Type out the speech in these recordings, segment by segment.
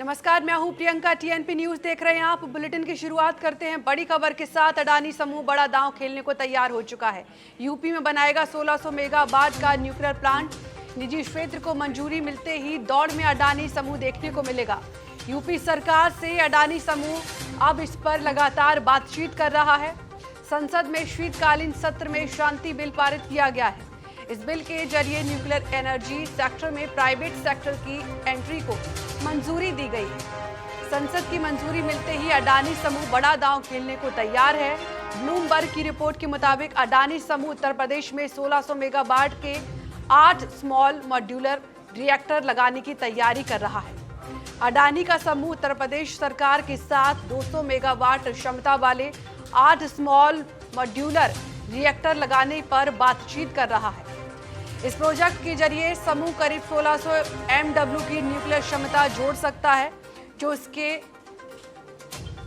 नमस्कार, मैं हूं प्रियंका। टीएनपी न्यूज देख रहे हैं आप। बुलेटिन की शुरुआत करते हैं बड़ी खबर के साथ। अडानी समूह बड़ा दांव खेलने को तैयार हो चुका है। यूपी में बनाएगा 1600 मेगावाट का न्यूक्लियर प्लांट। निजी क्षेत्र को मंजूरी मिलते ही दौड़ में अडानी समूह देखने को मिलेगा। यूपी सरकार से अडानी समूह अब इस पर लगातार बातचीत कर रहा है। संसद में शीतकालीन सत्र में शांति बिल पारित किया गया है। इस बिल के जरिए न्यूक्लियर एनर्जी सेक्टर में प्राइवेट सेक्टर की एंट्री को मंजूरी दी गई है। संसद की मंजूरी मिलते ही अडानी समूह बड़ा दांव खेलने को तैयार है। ब्लूमबर्ग की रिपोर्ट के मुताबिक अडानी समूह उत्तर प्रदेश में 1600 मेगावाट के 8 स्मॉल मॉड्यूलर रिएक्टर लगाने की तैयारी कर रहा है। अडानी का समूह उत्तर प्रदेश सरकार के साथ 200 मेगावाट क्षमता वाले 8 स्मॉल मॉड्यूलर रिएक्टर लगाने पर बातचीत कर रहा है। इस प्रोजेक्ट के जरिए समूह करीब 1600 MW की न्यूक्लियर क्षमता जोड़ सकता है, जो इसके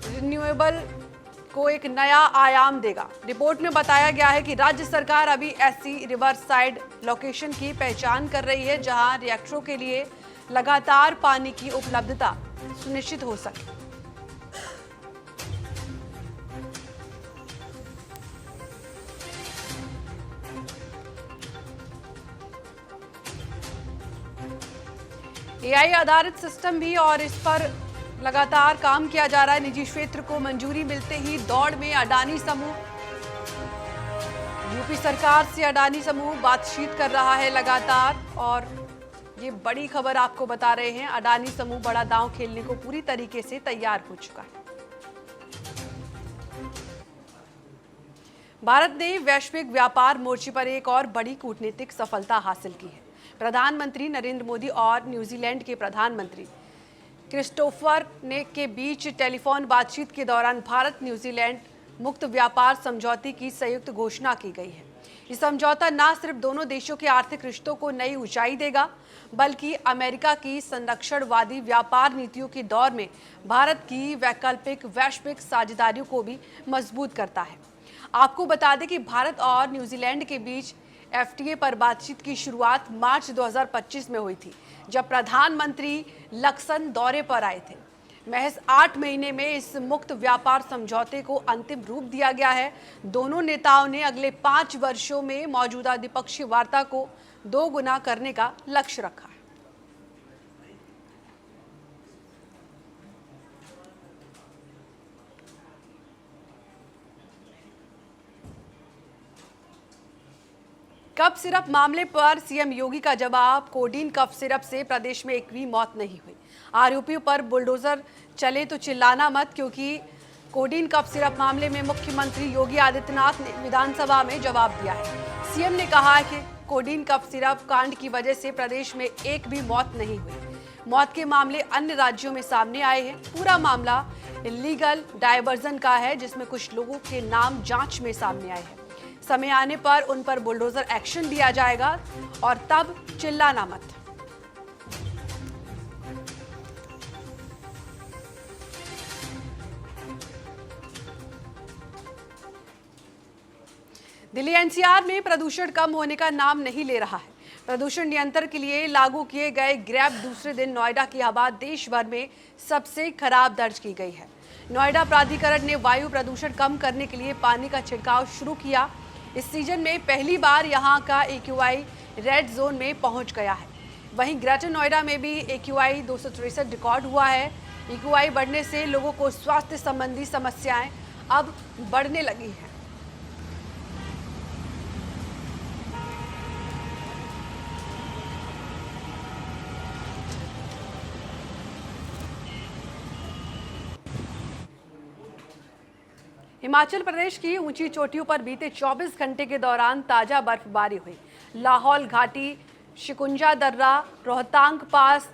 रिन्यूएबल को एक नया आयाम देगा। रिपोर्ट में बताया गया है कि राज्य सरकार अभी ऐसी रिवर्स साइड लोकेशन की पहचान कर रही है जहां रिएक्टरों के लिए लगातार पानी की उपलब्धता सुनिश्चित हो सके। AI आधारित सिस्टम भी और इस पर लगातार काम किया जा रहा है। निजी क्षेत्र को मंजूरी मिलते ही दौड़ में अडानी समूह। यूपी सरकार से अडानी समूह बातचीत कर रहा है लगातार, और ये बड़ी खबर आपको बता रहे हैं। अडानी समूह बड़ा दांव खेलने को पूरी तरीके से तैयार हो चुका है। भारत ने वैश्विक व्यापार मोर्चे पर एक और बड़ी कूटनीतिक सफलता हासिल की है। प्रधानमंत्री नरेंद्र मोदी और न्यूजीलैंड के प्रधानमंत्री क्रिस्टोफर ने के बीच टेलीफोन बातचीत के दौरान भारत न्यूजीलैंड मुक्त व्यापार समझौते की संयुक्त घोषणा की गई है। ये समझौता न सिर्फ दोनों देशों के आर्थिक रिश्तों को नई ऊंचाई देगा, बल्कि अमेरिका की संरक्षणवादी व्यापार नीतियों के दौर में भारत की वैकल्पिक वैश्विक साझेदारियों को भी मजबूत करता है। आपको बता दें कि भारत और न्यूजीलैंड के बीच FTA पर बातचीत की शुरुआत मार्च 2025 में हुई थी, जब प्रधानमंत्री लक्सन दौरे पर आए थे। महज 8 महीने में इस मुक्त व्यापार समझौते को अंतिम रूप दिया गया है। दोनों नेताओं ने अगले 5 वर्षों में मौजूदा द्विपक्षीय वार्ता को 2 गुना करने का लक्ष्य रखा है। कफ सिरप मामले पर सीएम योगी का जवाब। कोडीन कफ सिरप से प्रदेश में एक भी मौत नहीं हुई। आरोपियों पर बुलडोजर चले तो चिल्लाना मत, क्योंकि कोडीन कफ सिरप मामले में मुख्यमंत्री योगी आदित्यनाथ ने विधानसभा में जवाब दिया है। सीएम ने कहा है कि कोडीन कफ सिरप कांड की वजह से प्रदेश में एक भी मौत नहीं हुई। मौत के मामले अन्य राज्यों में सामने आए हैं। पूरा मामला इलीगल डायवर्जन का है, जिसमें कुछ लोगों के नाम जांच में सामने आए हैं। समय आने पर उन पर बुलडोजर एक्शन लिया जाएगा, और तब चिल्लाना मत। दिल्ली NCR में प्रदूषण कम होने का नाम नहीं ले रहा है। प्रदूषण नियंत्रण के लिए लागू किए गए ग्रैब दूसरे दिन नोएडा की हवा देश भर में सबसे खराब दर्ज की गई है। नोएडा प्राधिकरण ने वायु प्रदूषण कम करने के लिए पानी का छिड़काव शुरू किया। इस सीजन में पहली बार यहां का AQI रेड जोन में पहुंच गया है। वहीं ग्रेटर नोएडा में भी AQI 263 रिकॉर्ड हुआ है। AQI बढ़ने से लोगों को स्वास्थ्य संबंधी समस्याएं अब बढ़ने लगी हैं। हिमाचल प्रदेश की ऊंची चोटियों पर बीते 24 घंटे के दौरान ताजा बर्फबारी हुई। लाहौल घाटी, शिकुंजा दर्रा, रोहतांग पास,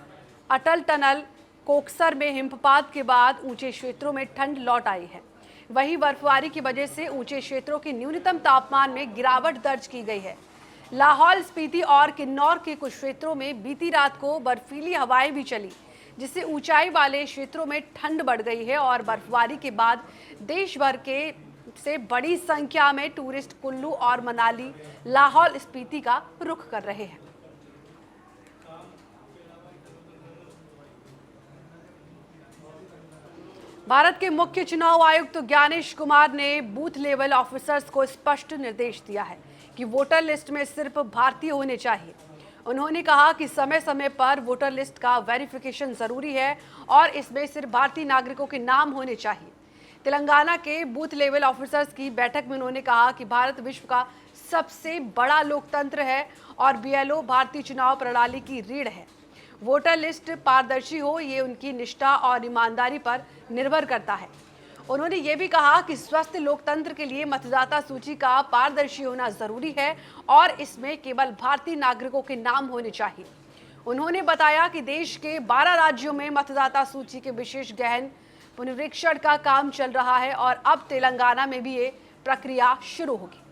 अटल टनल, कोकसर में हिमपात के बाद ऊंचे क्षेत्रों में ठंड लौट आई है। वहीं बर्फबारी की वजह से ऊंचे क्षेत्रों के न्यूनतम तापमान में गिरावट दर्ज की गई है। लाहौल स्पीति और किन्नौर के कुछ क्षेत्रों में बीती रात को बर्फीली हवाएं भी चली, जिससे ऊंचाई वाले क्षेत्रों में ठंड बढ़ गई है। और बर्फबारी के बाद देश भर के से बड़ी संख्या में टूरिस्ट कुल्लू और मनाली, लाहौल स्पीति का रुख कर रहे हैं। भारत के मुख्य चुनाव आयुक्त ज्ञानेश कुमार ने बूथ लेवल ऑफिसर्स को स्पष्ट निर्देश दिया है कि वोटर लिस्ट में सिर्फ भारतीय होने चाहिए। उन्होंने कहा कि समय समय पर वोटर लिस्ट का वेरिफिकेशन जरूरी है और इसमें सिर्फ भारतीय नागरिकों के नाम होने चाहिए। तेलंगाना के बूथ लेवल ऑफिसर्स की बैठक में उन्होंने कहा कि भारत विश्व का सबसे बड़ा लोकतंत्र है और बीएलओ भारतीय चुनाव प्रणाली की रीढ़ है। वोटर लिस्ट पारदर्शी हो, ये उनकी निष्ठा और ईमानदारी पर निर्भर करता है। उन्होंने ये भी कहा कि स्वस्थ लोकतंत्र के लिए मतदाता सूची का पारदर्शी होना जरूरी है और इसमें केवल भारतीय नागरिकों के नाम होने चाहिए। उन्होंने बताया कि देश के 12 राज्यों में मतदाता सूची के विशेष गहन पुनरीक्षण का काम चल रहा है और अब तेलंगाना में भी ये प्रक्रिया शुरू होगी।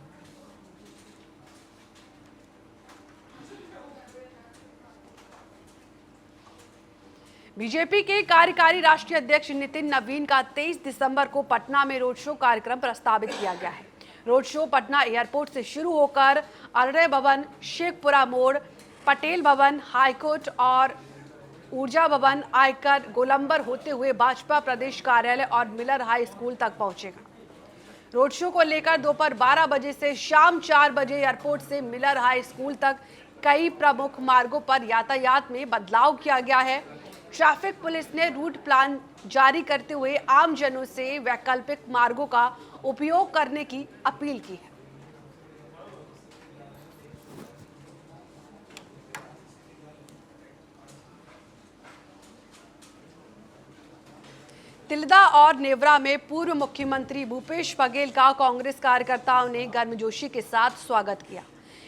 बीजेपी के कार्यकारी राष्ट्रीय अध्यक्ष नितिन नवीन का 23 दिसंबर को पटना में रोड शो कार्यक्रम प्रस्तावित किया गया है। रोड शो पटना एयरपोर्ट से शुरू होकर अरण्य भवन, शेखपुरा मोड़, पटेल भवन, हाईकोर्ट और ऊर्जा भवन, आयकर, गोलंबर होते हुए भाजपा प्रदेश कार्यालय और मिलर हाई स्कूल तक पहुंचेगा। रोड शो को लेकर दोपहर 12 बजे से शाम 4 बजे एयरपोर्ट से मिलर हाई स्कूल तक कई प्रमुख मार्गों पर यातायात में बदलाव किया गया है। ट्रैफिक पुलिस ने रूट प्लान जारी करते हुए आम जनों से वैकल्पिक मार्गों का उपयोग करने की अपील की है। तिल्दा और नेवरा में पूर्व मुख्यमंत्री भूपेश बघेल का कांग्रेस कार्यकर्ताओं ने गर्मजोशी के साथ स्वागत किया।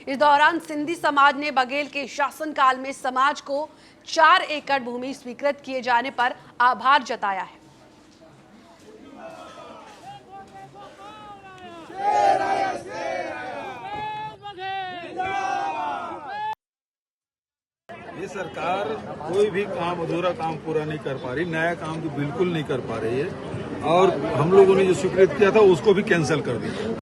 इस दौरान सिंधी समाज ने बघेल के शासनकाल में समाज को 4 एकड़ भूमि स्वीकृत किए जाने पर आभार जताया है। ये सरकार कोई भी काम, अधूरा काम पूरा नहीं कर पा रही, नया काम तो बिल्कुल नहीं कर पा रही है और हम लोगों ने जो स्वीकृत किया था उसको भी कैंसिल कर दिया।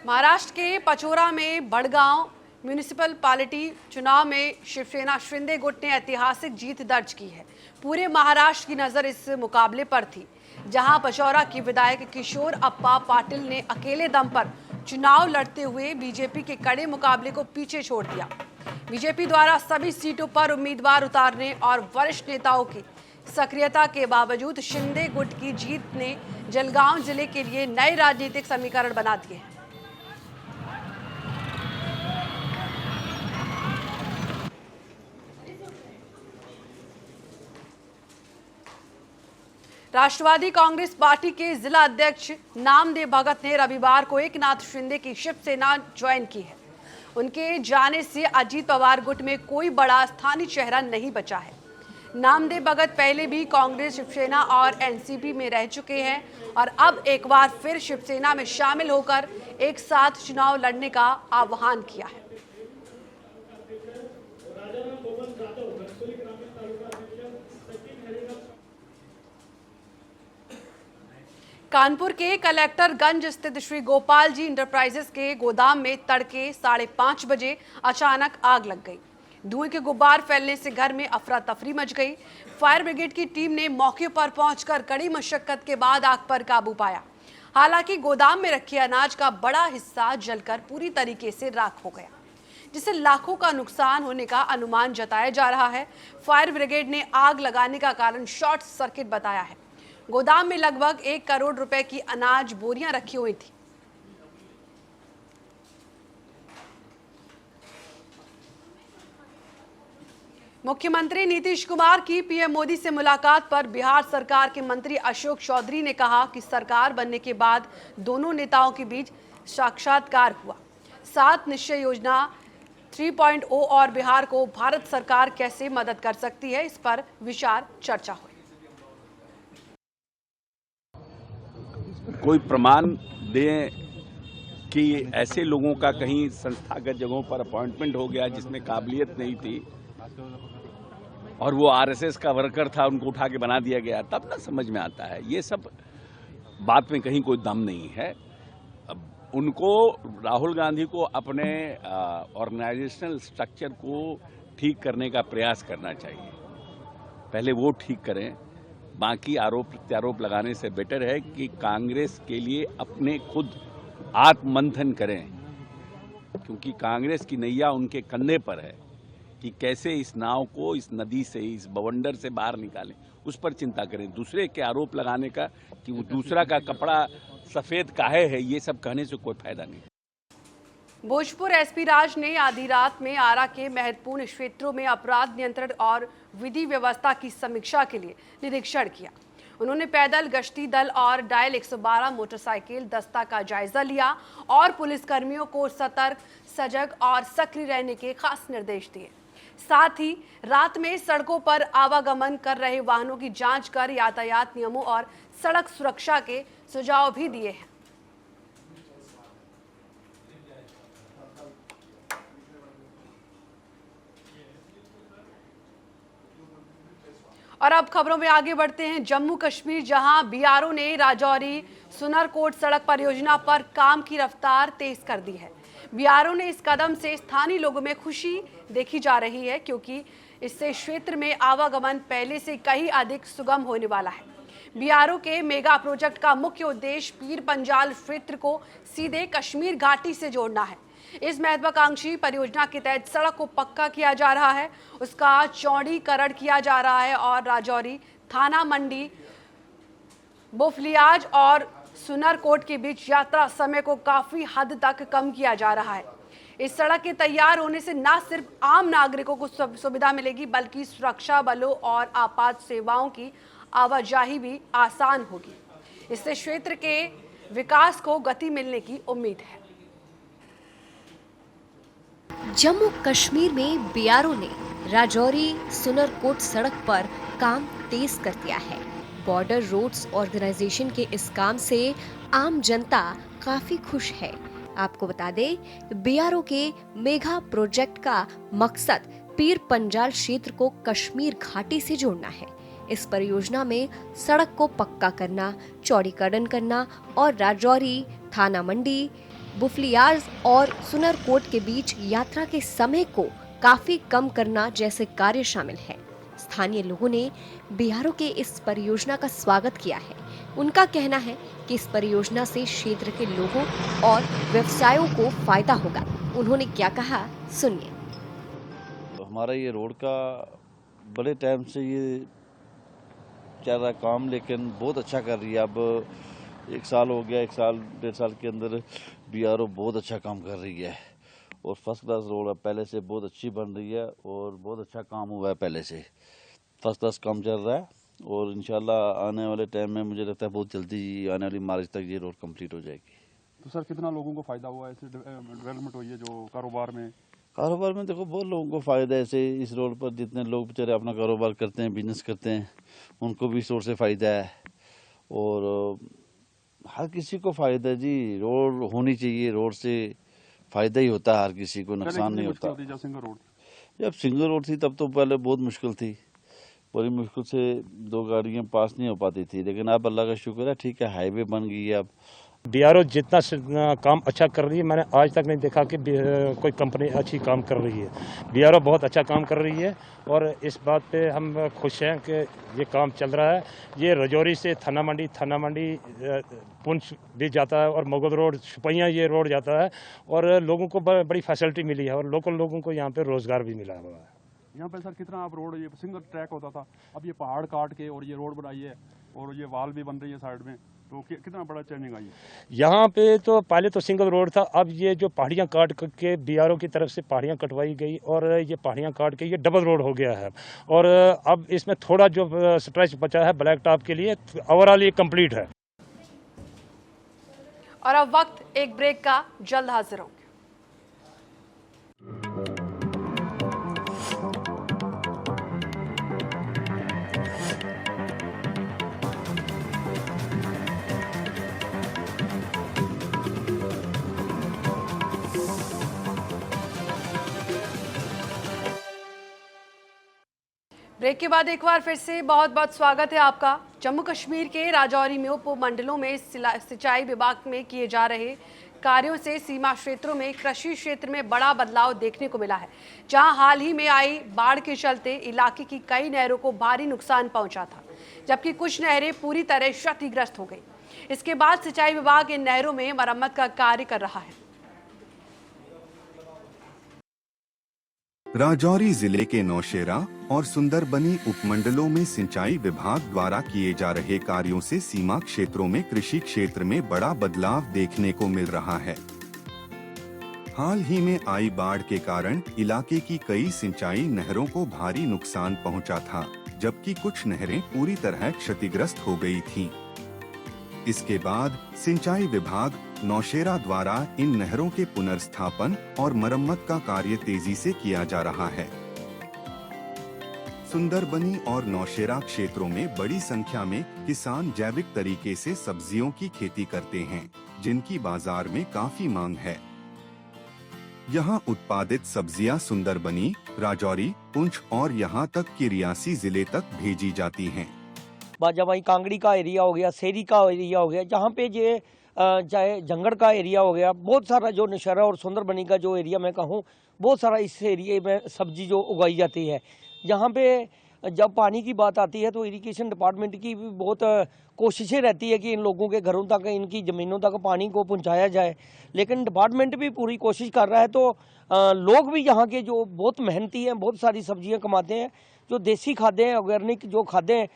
महाराष्ट्र के पचोरा में बड़गांव म्यूनिसिपल पालिटी चुनाव में शिवसेना शिंदे गुट ने ऐतिहासिक जीत दर्ज की है। पूरे महाराष्ट्र की नजर इस मुकाबले पर थी, जहां पचौरा की विधायक किशोर अप्पा पाटिल ने अकेले दम पर चुनाव लड़ते हुए बीजेपी के कड़े मुकाबले को पीछे छोड़ दिया। बीजेपी द्वारा सभी सीटों पर उम्मीदवार उतारने और वरिष्ठ नेताओं की सक्रियता के बावजूद शिंदे गुट की जीत ने जलगांव जिले के लिए नए राजनीतिक समीकरण बना दिए हैं। राष्ट्रवादी कांग्रेस पार्टी के जिला अध्यक्ष नामदेव भगत ने रविवार को एकनाथ शिंदे की शिवसेना ज्वाइन की है। उनके जाने से अजीत पवार गुट में कोई बड़ा स्थानीय चेहरा नहीं बचा है। नामदेव भगत पहले भी कांग्रेस, शिवसेना और एनसीपी में रह चुके हैं और अब एक बार फिर शिवसेना में शामिल होकर एक साथ चुनाव लड़ने का आह्वान किया है। कानपुर के कलेक्टरगंज स्थित श्री गोपाल जी इंटरप्राइजेस के गोदाम में तड़के 5:30 बजे अचानक आग लग गई। धुएं के गुब्बार फैलने से घर में अफरा तफरी मच गई। फायर ब्रिगेड की टीम ने मौके पर पहुंचकर कड़ी मशक्कत के बाद आग पर काबू पाया। हालांकि गोदाम में रखे अनाज का बड़ा हिस्सा जलकर पूरी तरीके से राख हो गया, जिससे लाखों का नुकसान होने का अनुमान जताया जा रहा है। फायर ब्रिगेड ने आग लगाने का कारण शॉर्ट सर्किट बताया है। गोदाम में लगभग 1 करोड़ रुपए की अनाज बोरियां रखी हुई थी। मुख्यमंत्री नीतीश कुमार की पीएम मोदी से मुलाकात पर बिहार सरकार के मंत्री अशोक चौधरी ने कहा कि सरकार बनने के बाद दोनों नेताओं के बीच साक्षात्कार हुआ। 7 निश्चय योजना 3.0 और बिहार को भारत सरकार कैसे मदद कर सकती है, इस पर विचार चर्चा हुई। कोई प्रमाण दें कि ऐसे लोगों का कहीं संस्थागत जगहों पर अपॉइंटमेंट हो गया जिसमें काबिलियत नहीं थी और वो आरएसएस का वर्कर था, उनको उठा के बना दिया गया, तब ना समझ में आता है। ये सब बात में कहीं कोई दम नहीं है। अब उनको, राहुल गांधी को अपने ऑर्गेनाइजेशनल स्ट्रक्चर को ठीक करने का प्रयास करना चाहिए। पहले वो ठीक करें, बाकी आरोप प्रत्यारोप लगाने से बेटर है कि कांग्रेस के लिए अपने खुद आत्ममंथन करें, क्योंकि कांग्रेस की नैया उनके कंधे पर है कि कैसे इस नाव को इस नदी से, इस बवंडर से बाहर निकालें, उस पर चिंता करें। दूसरे के आरोप लगाने का कि वो दूसरा का कपड़ा सफेद काहे है, ये सब कहने से कोई फायदा नहीं। भोजपुर एसपी राज ने आधी रात में आरा के महत्वपूर्ण क्षेत्रों में अपराध नियंत्रण और विधि व्यवस्था की समीक्षा के लिए निरीक्षण किया। उन्होंने पैदल गश्ती दल और डायल 112 मोटरसाइकिल दस्ता का जायजा लिया और पुलिसकर्मियों को सतर्क, सजग और सक्रिय रहने के खास निर्देश दिए। साथ ही रात में सड़कों पर आवागमन कर रहे वाहनों की जांच कर यातायात नियमों और सड़क सुरक्षा के सुझाव भी दिए हैं। और अब खबरों में आगे बढ़ते हैं। जम्मू कश्मीर, जहां बीआरओ ने राजौरी सुनरकोट सड़क परियोजना पर काम की रफ्तार तेज कर दी है। बीआरओ ने इस कदम से स्थानीय लोगों में खुशी देखी जा रही है, क्योंकि इससे क्षेत्र में आवागमन पहले से कहीं अधिक सुगम होने वाला है। बीआरओ के मेगा प्रोजेक्ट का मुख्य उद्देश्य पीर पंजाल क्षेत्र को सीधे कश्मीर घाटी से जोड़ना है। इस महत्वाकांक्षी परियोजना के तहत सड़क को पक्का किया जा रहा है, उसका चौड़ीकरण किया जा रहा है और राजौरी, थाना मंडी, बुफलियाज और सुनरकोट के बीच यात्रा समय को काफी हद तक कम किया जा रहा है। इस सड़क के तैयार होने से न सिर्फ आम नागरिकों को सुविधा मिलेगी, बल्कि सुरक्षा बलों और आपात सेवाओं की आवाजाही भी आसान होगी। इससे क्षेत्र के विकास को गति मिलने की उम्मीद है। जम्मू कश्मीर में बीआरओ ने राजौरी सुनरकोट सड़क पर काम तेज कर दिया है। बॉर्डर रोड्स ऑर्गेनाइजेशन के इस काम से आम जनता काफी खुश है। आपको बता दें, बीआरओ के मेगा प्रोजेक्ट का मकसद पीर पंजाल क्षेत्र को कश्मीर घाटी से जोड़ना है। इस परियोजना में सड़क को पक्का करना, चौड़ीकरण करना और राजौरी, थाना मंडी, बुफलियाज और सुनरकोट के बीच यात्रा के समय को काफी कम करना जैसे कार्य शामिल है। स्थानीय लोगों ने बीआरओ के इस परियोजना का स्वागत किया है। उनका कहना है कि इस परियोजना से क्षेत्र के लोगों और व्यवसायों को फायदा होगा। उन्होंने क्या कहा, सुनिए। हमारा ये रोड का बड़े टाइम से ये चल रहा काम, लेकिन बहुत अच्छा कर रही है। अब 1 साल हो गया, 1 साल 1.5 साल के अंदर बीआरओ बहुत अच्छा काम कर रही है और फर्स्ट क्लास रोड है, पहले से बहुत अच्छी बन रही है और बहुत अच्छा काम हुआ है। पहले से फर्स्ट क्लास काम चल रहा है और इंशाल्लाह आने वाले टाइम में मुझे लगता है बहुत जल्दी आने वाली मार्च तक ये रोड कंप्लीट हो जाएगी। तो सर, कितना लोगों को फायदा हुआ ऐसे डेवलपमेंट हुई है जो कारोबार में? कारोबार में देखो बहुत लोगों को फायदा है। ऐसे इस रोड पर जितने लोग बेचारे अपना कारोबार करते हैं, बिजनेस करते हैं, उनको भी इस रोड से फायदा है और हर किसी को फायदा है जी। रोड होनी चाहिए, रोड से फायदा ही होता है, हर किसी को नुकसान नहीं होता। जब सिंगल रोड थी तब तो पहले बहुत मुश्किल थी, बड़ी मुश्किल से 2 गाड़ियां पास नहीं हो पाती थी, लेकिन अब अल्लाह का शुक्र है, ठीक है, हाईवे बन गई है। अब बीआरओ जितना काम अच्छा कर रही है, मैंने आज तक नहीं देखा कि कोई कंपनी अच्छी काम कर रही है। बीआरओ बहुत अच्छा काम कर रही है और इस बात पे हम खुश हैं कि ये काम चल रहा है। ये रजौरी से थाना मंडी पुंछ भी जाता है और मुगल रोड, शुपैया ये रोड जाता है और लोगों को बड़ी फैसिलिटी मिली है और लोकल लोगों को यहाँ पे रोजगार भी मिला हुआ है। यहाँ पे सर कितना आप रोड, ये सिंगल ट्रैक होता था, अब ये पहाड़ काट के और ये रोड बनाई है और ये वाल भी बन रही है साइड में, तो कितना बड़ा चेंजिंग आई है। यहाँ पे तो पहले तो सिंगल रोड था, अब ये जो पहाड़ियाँ काट के बीआरओ की तरफ से पहाड़ियाँ कटवाई गई और ये पहाड़ियाँ काट के ये डबल रोड हो गया है और अब इसमें थोड़ा जो स्ट्रेच बचा है ब्लैक टॉप के लिए, ओवरऑल ये कंप्लीट है। और अब वक्त एक ब्रेक का, जल्द हाजिर होंगे। ब्रेक के बाद एक बार फिर से बहुत बहुत स्वागत है आपका। जम्मू कश्मीर के राजौरी में उपमंडलों में सिंचाई विभाग में किए जा रहे कार्यों से सीमा क्षेत्रों में कृषि क्षेत्र में बड़ा बदलाव देखने को मिला है, जहां हाल ही में आई बाढ़ के चलते इलाके की कई नहरों को भारी नुकसान पहुंचा था, जबकि कुछ नहरें पूरी तरह क्षतिग्रस्त हो गई। इसके बाद सिंचाई विभाग इन नहरों में मरम्मत का कार्य कर रहा है। राजौरी जिले के नौशेरा और सुंदरबनी उपमंडलों में सिंचाई विभाग द्वारा किए जा रहे कार्यों से सीमा क्षेत्रों में कृषि क्षेत्र में बड़ा बदलाव देखने को मिल रहा है। हाल ही में आई बाढ़ के कारण इलाके की कई सिंचाई नहरों को भारी नुकसान पहुंचा था, जबकि कुछ नहरें पूरी तरह क्षतिग्रस्त हो गई थीं। इसके बाद सिंचाई विभाग नौशेरा द्वारा इन नहरों के पुनर्स्थापन और मरम्मत का कार्य तेजी से किया जा रहा है। सुंदरबनी और नौशेरा क्षेत्रों में बड़ी संख्या में किसान जैविक तरीके से सब्जियों की खेती करते हैं, जिनकी बाजार में काफी मांग है। यहाँ उत्पादित सब्जियां सुंदरबनी, राजौरी, पुंछ और यहाँ तक कि रियासी जिले तक भेजी जाती हैं। बाजाबाई कांगड़ी का एरिया हो गया, सेरी का एरिया हो गया, जहाँ पे ये चाहे जंगड़ का एरिया हो गया, बहुत सारा जो नौशेरा और सुंदरबनी का जो एरिया मैं कहूँ, बहुत सारा इस एरिया में सब्जी जो उगाई जाती है। यहाँ पे जब पानी की बात आती है तो इरिगेशन डिपार्टमेंट की भी बहुत कोशिशें रहती है कि इन लोगों के घरों तक, इनकी ज़मीनों तक पानी को पहुँचाया जाए, लेकिन डिपार्टमेंट भी पूरी कोशिश कर रहा है। तो लोग भी यहाँ के जो बहुत मेहनती हैं, बहुत सारी सब्जियाँ कमाते हैं, जो देसी खादें, ऑर्गेनिक जो खादें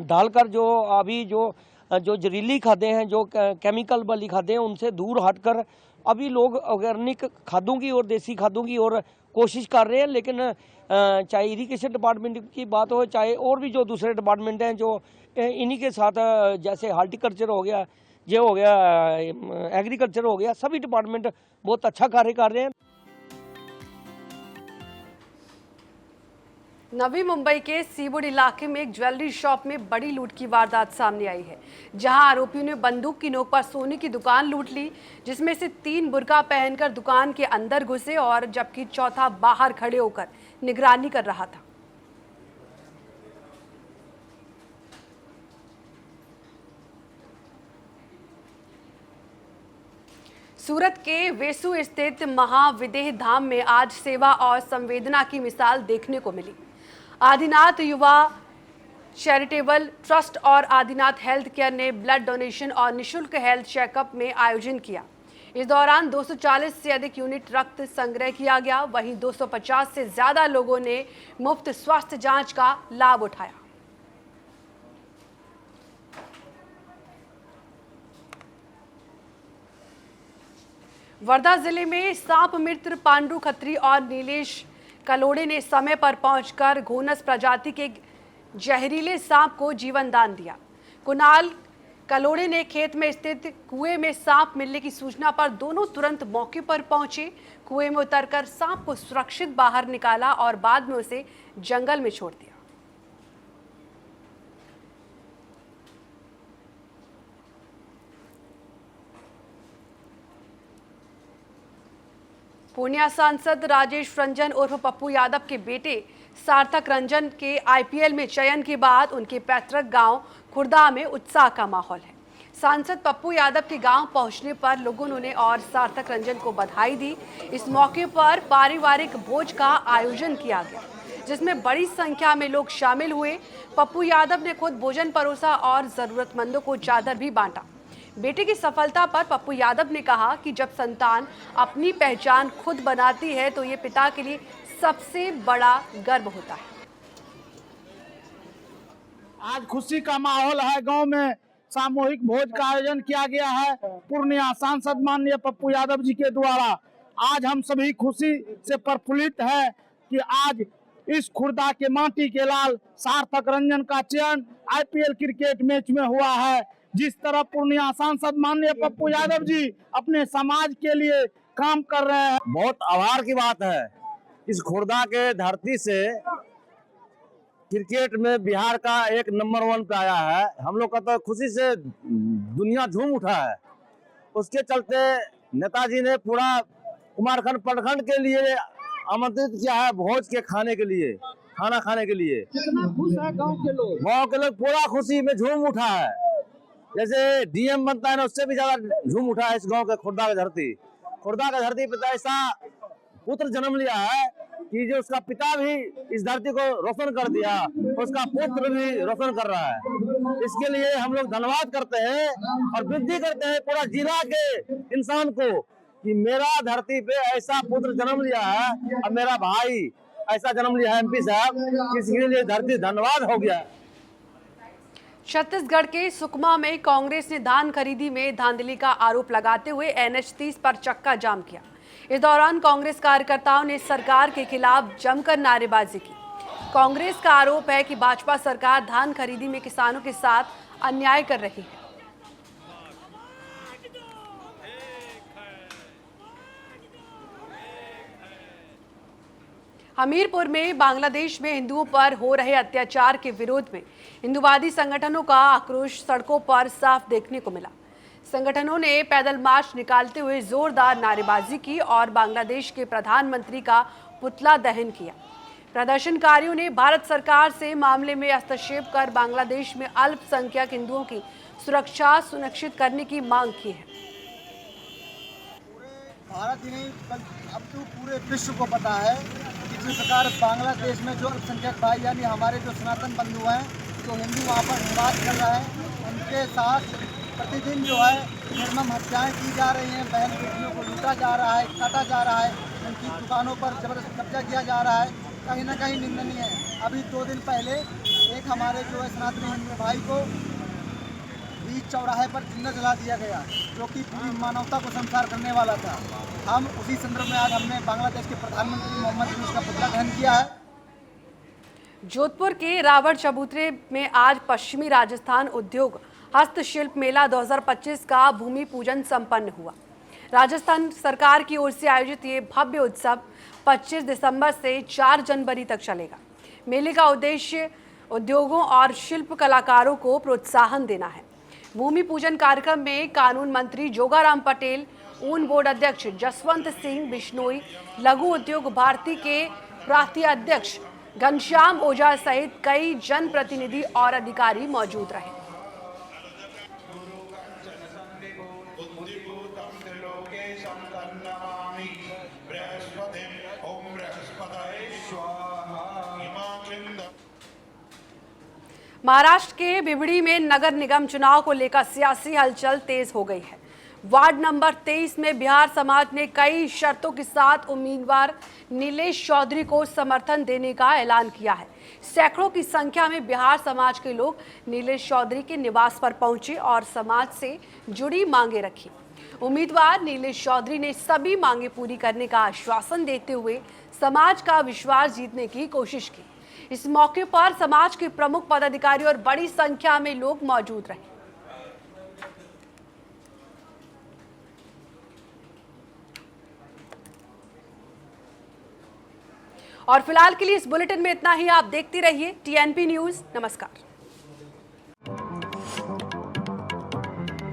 डालकर, जो अभी जो जहरीली खादें हैं, जो केमिकल वाली खादें हैं, उनसे दूर हटकर अभी लोग ऑर्गेनिक खादों की और देसी खादों की ओर कोशिश कर रहे हैं। लेकिन चाहे इरिगेशन डिपार्टमेंट की बात हो, चाहे और भी जो दूसरे डिपार्टमेंट हैं जो इन्हीं के साथ, जैसे हार्टिकल्चर हो गया, ये हो गया, एग्रीकल्चर हो गया, सभी डिपार्टमेंट बहुत अच्छा कार्य कर रहे हैं। नवी मुंबई के सीवुड इलाके में एक ज्वेलरी शॉप में बड़ी लूट की वारदात सामने आई है, जहां आरोपियों ने बंदूक की नोक पर सोने की दुकान लूट ली, जिसमें से 3 बुर्का पहनकर दुकान के अंदर घुसे और जबकि चौथा बाहर खड़े होकर निगरानी कर रहा था। सूरत के वेसु स्थित महाविदेह धाम में आज सेवा और संवेदना की मिसाल देखने को मिली। आदिनाथ युवा चैरिटेबल ट्रस्ट और आदिनाथ हेल्थ केयर ने ब्लड डोनेशन और निशुल्क हेल्थ चेकअप में आयोजन किया। इस दौरान 240 से अधिक यूनिट रक्त संग्रह किया गया। वहीं 250 से ज्यादा लोगों ने मुफ्त स्वास्थ्य जांच का लाभ उठाया। वर्धा जिले में सांप मित्र पांडु खत्री और नीलेश कलोड़े ने समय पर पहुंचकर घोनस प्रजाति के जहरीले सांप को जीवन दान दिया। कुणाल कलोड़े ने खेत में स्थित कुएं में सांप मिलने की सूचना पर दोनों तुरंत मौके पर पहुंचे। कुएं में उतरकर सांप को सुरक्षित बाहर निकाला और बाद में उसे जंगल में छोड़ दिया। पूर्णिया सांसद राजेश रंजन उर्फ पप्पू यादव के बेटे सार्थक रंजन के आईपीएल में चयन के बाद उनके पैतृक गांव खुर्दा में उत्साह का माहौल है। सांसद पप्पू यादव के गांव पहुंचने पर लोगों ने और सार्थक रंजन को बधाई दी। इस मौके पर पारिवारिक भोज का आयोजन किया गया, जिसमें बड़ी संख्या में लोग शामिल हुए। पप्पू यादव ने खुद भोजन परोसा और जरूरतमंदों को चादर भी बांटा। बेटे की सफलता पर पप्पू यादव ने कहा कि जब संतान अपनी पहचान खुद बनाती है तो ये पिता के लिए सबसे बड़ा गर्व होता है। आज खुशी का माहौल है। गांव में सामूहिक भोज का आयोजन किया गया है पूर्णिया सांसद माननीय पप्पू यादव जी के द्वारा। आज हम सभी खुशी से प्रफुल्लित है कि आज इस खुर्दा के माटी के लाल सार्थक रंजन का चयन आईपीएल क्रिकेट मैच में हुआ है। जिस तरह पूर्णिया सांसद माननीय पप्पू यादव जी अपने समाज के लिए काम कर रहे हैं, बहुत आभार की बात है। इस खुर्दा के धरती से क्रिकेट में बिहार का एक नंबर 1 पे आया है। हम लोग का तो खुशी से दुनिया झूम उठा है। उसके चलते नेताजी ने पूरा कुमारखंड प्रखंड के लिए आमंत्रित किया है भोज के खाने के लिए, खाना खाने के लिए। कितना खुश है गांव के लोग? गांव के लोग पूरा खुशी में झूम उठा है। जैसे डीएम बनता है ना, उससे भी ज्यादा झूम उठा है इस गांव का खुर्दा का धरती। खुर्दा का धरती पे ऐसा पुत्र जन्म लिया है कि जो उसका पिता भी इस धरती को रोशन कर दिया, उसका पुत्र भी रोशन कर रहा है। इसके लिए हम लोग धन्यवाद करते हैं और वृद्धि करते हैं पूरा जिला के इंसान को कि मेरा धरती पे ऐसा पुत्र जन्म लिया है और मेरा भाई ऐसा जन्म लिया है एमपी साहब, इसके लिए धरती धन्यवाद हो गया। छत्तीसगढ़ के सुकमा में कांग्रेस ने धान खरीदी में धांधली का आरोप लगाते हुए NH 30 पर चक्का जाम किया। इस दौरान कांग्रेस कार्यकर्ताओं ने सरकार के खिलाफ जमकर नारेबाजी की। कांग्रेस का आरोप है कि भाजपा सरकार धान खरीदी में किसानों के साथ अन्याय कर रही है। हमीरपुर में बांग्लादेश में हिंदुओं पर हो रहे अत्याचार के विरोध में हिंदुवादी संगठनों का आक्रोश सड़कों पर साफ देखने को मिला। संगठनों ने पैदल मार्च निकालते हुए जोरदार नारेबाजी की और बांग्लादेश के प्रधानमंत्री का पुतला दहन किया। प्रदर्शनकारियों ने भारत सरकार से मामले में हस्तक्षेप कर बांग्लादेश में अल्पसंख्यक हिंदुओं की सुरक्षा सुनिश्चित करने की मांग की है। भारत ही नहीं अब तो पूरे विश्व को पता है कि जिस प्रकार बांग्लादेश में जो अल्पसंख्यक भाई यानी हमारे जो सनातन बंधु हैं, जो हिंदू वहाँ पर निवास कर रहे हैं, उनके साथ प्रतिदिन जो है निर्मम हत्याएं की जा रही हैं, बहन बेटियों को लूटा जा रहा है, काटा जा रहा है, उनकी दुकानों पर जबरदस्त कब्जा किया जा रहा है, कहीं ना कहीं निंदनीय है। अभी 2 दिन पहले एक हमारे जो है सनातनी हिंदू भाई को बीच चौराहे पर जिंदा जला दिया गया, जो कि पूरी मानवता को संसार करने वाला था। हम उसी संदर्भ में आज हमने बांग्लादेश के प्रधानमंत्री मोहम्मद यूनुस का पुतला दहन किया है। जोधपुर के रावण चबूतरे में आज पश्चिमी राजस्थान उद्योग हस्तशिल्प मेला 2025 का भूमि पूजन संपन्न हुआ। राजस्थान सरकार की ओर से आयोजित ये भव्य उत्सव 25 दिसंबर से 4 जनवरी तक चलेगा। मेले का उद्देश्य उद्योगों और शिल्प कलाकारों को प्रोत्साहन देना है। भूमि पूजन कार्यक्रम में कानून मंत्री जोगाराम पटेल, ऊन बोर्ड अध्यक्ष जसवंत सिंह बिश्नोई, लघु उद्योग भारती के प्रांतीय अध्यक्ष घनश्याम ओझा सहित कई जनप्रतिनिधि और अधिकारी मौजूद रहे। महाराष्ट्र के बिबड़ी में नगर निगम चुनाव को लेकर सियासी हलचल तेज हो गई है। वार्ड नंबर 23 में बिहार समाज ने कई शर्तों के साथ उम्मीदवार नीलेश चौधरी को समर्थन देने का ऐलान किया है। सैकड़ों की संख्या में बिहार समाज के लोग नीलेश चौधरी के निवास पर पहुंचे और समाज से जुड़ी मांगे रखी। उम्मीदवार नीलेश चौधरी ने सभी मांगे पूरी करने का आश्वासन देते हुए समाज का विश्वास जीतने की कोशिश की। इस मौके पर समाज के प्रमुख पदाधिकारी और बड़ी संख्या में लोग मौजूद रहे। और फिलहाल के लिए इस बुलेटिन में इतना ही। आप देखते रहिए TNP न्यूज़। नमस्कार।